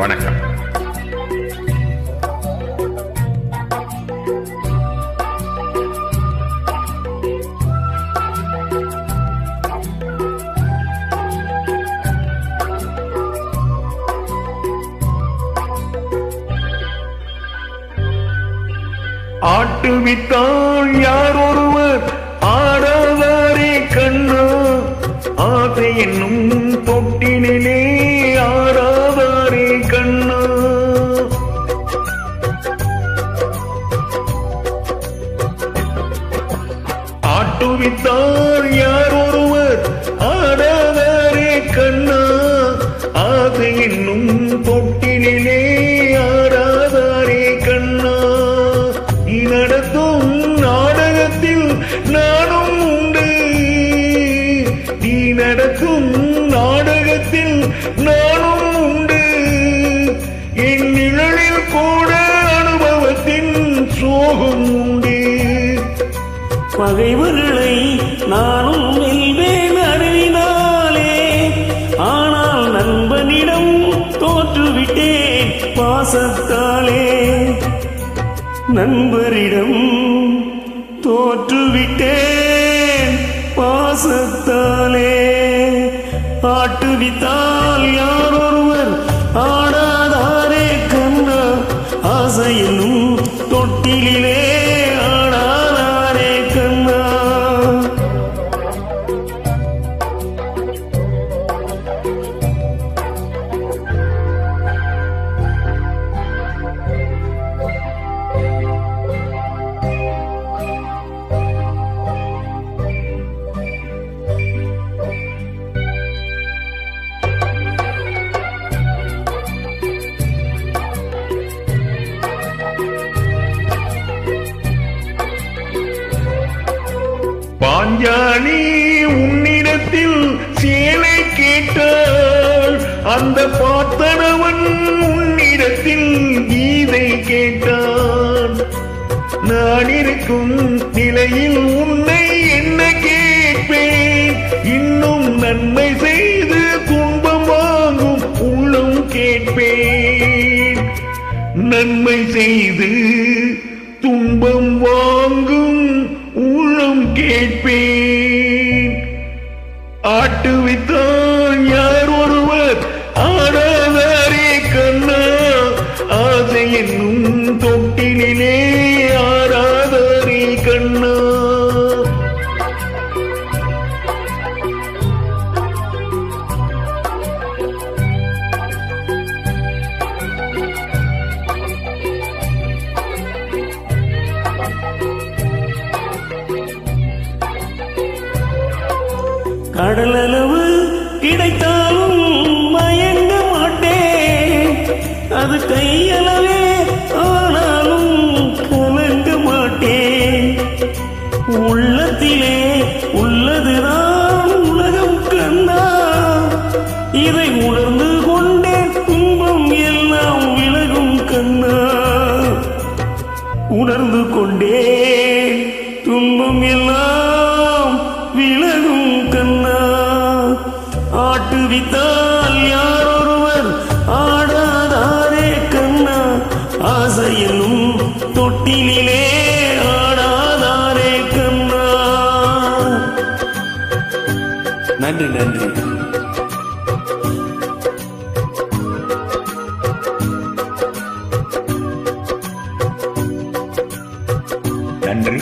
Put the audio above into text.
வணக்கம். ஆட்டுவித்தால் யார் ஒருவர் ஆடாதாரே கண்ணா, ஆசை என்னும் தொட்டினிலே ஆடாதாரே கண்ணா. ஆட்டுவித்தால் யார் ஒருவர் ஆடாதாரே கண்ணா, ஆசை என்னும் தொட்டினிலே ஆடாதாரே கண்ணா. நீ நடத்தும் நாடகத்தில் நானும் உண்டு, நீ நடத்தும் நாடகத்தில் நானும் உண்டு. என் நிழலில் கூட அனுபவத்தின் சோகம் உண்டு. பகைவர்களை நானும் வெல்வேன் அறிவினாலே, ஆனால் நண்பனிடம் தோற்றுவிட்டேன் பாசத்தாலே. நண்பரிடம் தோற்றுவிட்டேன் பாசத்தாலே. ஆட்டுவித்தால் யார் ஒருவர் ஆடாதாரே கண்ணா, ஆசையிலும் தொட்டிலே ஆடாதாரே கண்ணா. பாஞ்சாலி உன்னிடத்தில் சேலை கேட்டாள், அந்த பார்த்தனவன் உன்னிடத்தில் கீதை கேட்டான். நான் இருக்கும் நிலையில் உன்னை என்ன கேட்பேன், இன்னும் நன்மை செய்து துன்பம் வாங்கும் உள்ளம் கேட்பேன். நன்மை செய்து துன்பம் வாங்கும் உள்ளம் கேட்பேன். ஆட்டுவித்தான் யார் ஒருவர் ஆடாதாரே கண்ணா, ஆசை என்னும் தொட்டிலே ஆடாதாரே கண்ணா. கடலளவு கிடைத்தாலும் மயங்க மாட்டேன், அது கையளவே ஆனாலும் கலங்க மாட்டேன். உள்ளத்திலே உள்ளதுதான் உலகம் கண்ணா, இதை உணர்ந்து கொண்டே துன்பம் எல்லாம் விலகும் கண்ணா. உணர்ந்து கொண்டே துன்பம் எல்லாம் விலகும் கண்ணா. ஆட்டுவித்தால் யார் ஒருவர் ஆடாதாரே கண்ணா, ஆசையிலும் தொட்டிலே ஆடாதாரே கண்ணா. நன்றி நன்றி. நன்றி.